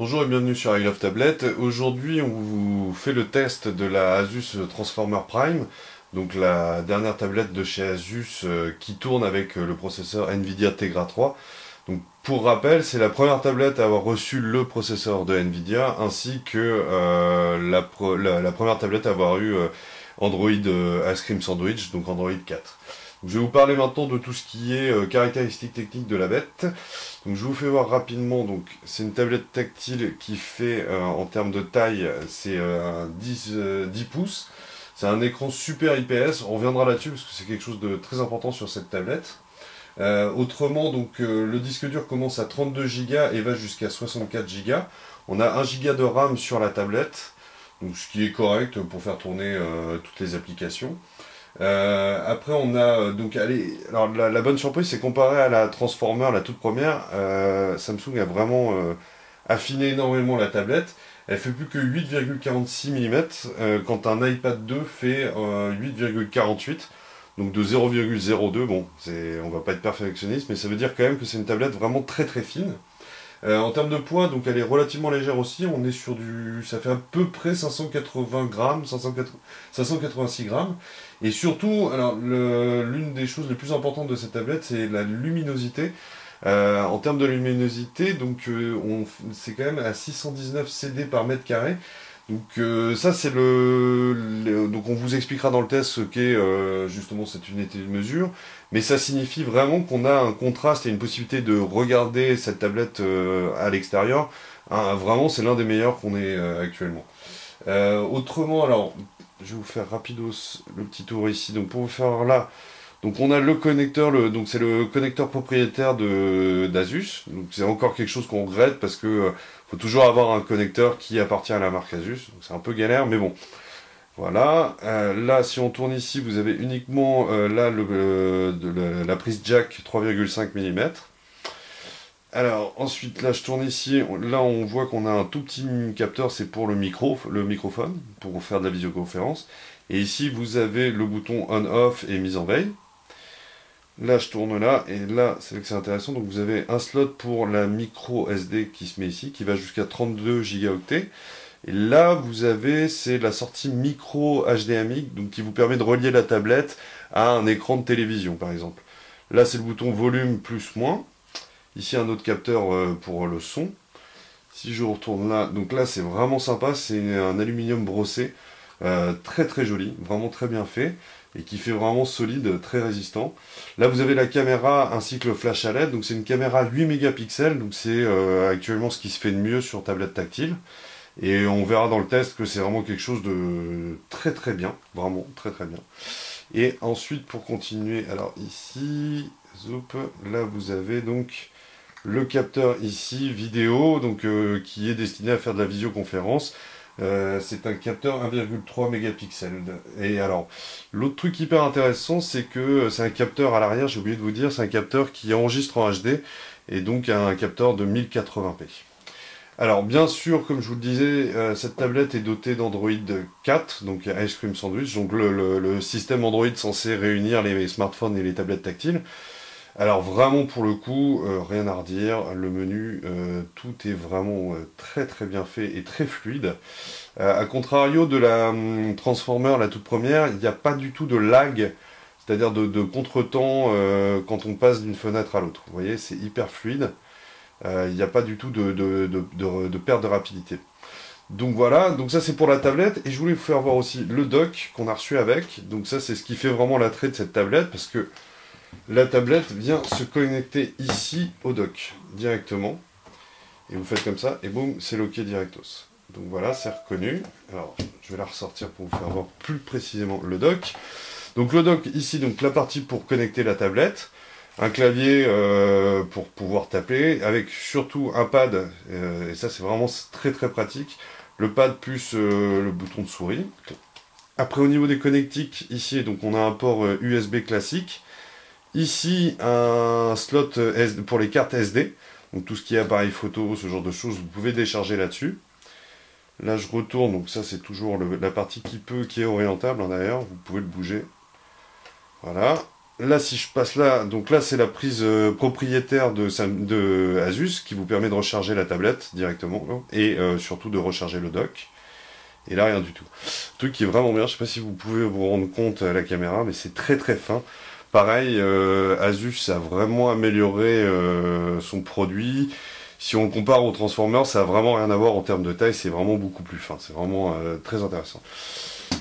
Bonjour et bienvenue sur I Love Tablet. Aujourd'hui, on vous fait le test de la Asus Transformer Prime, donc la dernière tablette de chez Asus qui tourne avec le processeur Nvidia Tegra 3. Donc, pour rappel, c'est la première tablette à avoir reçu le processeur de Nvidia, ainsi que la première tablette à avoir eu Android Ice Cream Sandwich, donc Android 4. Donc, je vais vous parler maintenant de tout ce qui est caractéristiques techniques de la bête. Donc je vous fais voir rapidement, donc c'est une tablette tactile qui fait en termes de taille, c'est 10 pouces. C'est un écran super IPS, on reviendra là-dessus parce que c'est quelque chose de très important sur cette tablette. Autrement, donc le disque dur commence à 32 Go et va jusqu'à 64 Go. On a 1 Go de RAM sur la tablette, donc ce qui est correct pour faire tourner toutes les applications. Après on a donc allez, alors la bonne surprise c'est comparé à la Transformer, la toute première, Samsung a vraiment affiné énormément la tablette. Elle fait plus que 8,46 mm quand un iPad 2 fait 8,48, donc de 0,02. Bon, on va pas être perfectionniste, mais ça veut dire quand même que c'est une tablette vraiment très très fine. En termes de poids, donc elle est relativement légère aussi, on est sur ça fait à peu près 580 grammes, 586 grammes. Et surtout, alors l'une des choses les plus importantes de cette tablette, c'est la luminosité. En termes de luminosité, donc c'est quand même à 619 CD par mètre carré. Donc ça c'est donc on vous expliquera dans le test ce qu'est justement cette unité de mesure, mais ça signifie vraiment qu'on a un contraste et une possibilité de regarder cette tablette à l'extérieur. Hein, vraiment c'est l'un des meilleurs qu'on ait actuellement. Autrement, alors je vais vous faire rapidos le petit tour ici. Donc pour vous faire là, donc on a le connecteur, donc c'est le connecteur propriétaire d'Asus. Donc c'est encore quelque chose qu'on regrette parce que faut toujours avoir un connecteur qui appartient à la marque Asus. Donc c'est un peu galère, mais bon. Voilà. Là, si on tourne ici, vous avez uniquement là la prise jack 3,5 mm. Alors ensuite, là je tourne ici. Là on voit qu'on a un tout petit capteur, c'est pour le microphone, pour faire de la visioconférence. Et ici vous avez le bouton on/off et mise en veille. Là, je tourne là, et là, c'est là que c'est intéressant. Donc, vous avez un slot pour la micro SD qui se met ici, qui va jusqu'à 32 Go. Et là, vous avez, c'est la sortie micro HDMI, donc qui vous permet de relier la tablette à un écran de télévision, par exemple. Là, c'est le bouton volume plus moins. Ici, un autre capteur pour le son. Si je retourne là, donc là, c'est vraiment sympa. C'est un aluminium brossé, très très joli, vraiment très bien fait. Et qui fait vraiment solide, très résistant. Là vous avez la caméra ainsi que le flash à LED, donc c'est une caméra 8 mégapixels, donc c'est actuellement ce qui se fait de mieux sur tablette tactile. Et on verra dans le test que c'est vraiment quelque chose de très très bien, vraiment très très bien. Et ensuite pour continuer, alors ici, zoup, là vous avez donc le capteur ici vidéo, donc qui est destiné à faire de la visioconférence. C'est un capteur 1,3 mégapixels. Et alors, l'autre truc hyper intéressant, c'est que c'est un capteur à l'arrière, j'ai oublié de vous dire, c'est un capteur qui enregistre en HD, et donc un capteur de 1080p. Alors, bien sûr, comme je vous le disais, cette tablette est dotée d'Android 4, donc Ice Cream Sandwich, donc le système Android censé réunir les smartphones et les tablettes tactiles. Alors vraiment pour le coup, rien à redire, le menu, tout est vraiment très très bien fait et très fluide. A contrario de la Transformer, la toute première, il n'y a pas du tout de lag, c'est-à-dire de contretemps quand on passe d'une fenêtre à l'autre. Vous voyez, c'est hyper fluide, il n'y a pas du tout de perte de rapidité. Donc voilà, donc ça c'est pour la tablette, et je voulais vous faire voir aussi le dock qu'on a reçu avec. Donc ça c'est ce qui fait vraiment l'attrait de cette tablette, parce que la tablette vient se connecter ici au dock directement. Et vous faites comme ça, et boum, c'est locké directos. Donc voilà, c'est reconnu. Alors, je vais la ressortir pour vous faire voir plus précisément le dock. Donc le dock ici, donc la partie pour connecter la tablette. Un clavier pour pouvoir taper, avec surtout un pad, et ça c'est vraiment très très pratique. Le pad plus le bouton de souris. Après au niveau des connectiques, ici donc on a un port USB classique. Ici, un slot pour les cartes SD, donc tout ce qui est appareil photo, ce genre de choses, vous pouvez décharger là-dessus. Là, je retourne, donc ça, c'est toujours la partie qui est orientable, hein, d'ailleurs, vous pouvez le bouger. Voilà. là, si je passe là, donc là, c'est la prise propriétaire de Asus qui vous permet de recharger la tablette directement et surtout de recharger le dock. Et là, rien du tout. Le truc qui est vraiment bien, je sais pas si vous pouvez vous rendre compte à la caméra, mais c'est très très fin. Pareil, Asus a vraiment amélioré son produit. Si on le compare au Transformer, ça a vraiment rien à voir en termes de taille, c'est vraiment beaucoup plus fin. C'est vraiment très intéressant.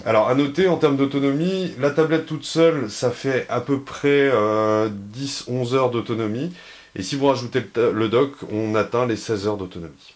Alors, à noter, en termes d'autonomie, la tablette toute seule, ça fait à peu près 10-11 heures d'autonomie. Et si vous rajoutez le dock, on atteint les 16 heures d'autonomie.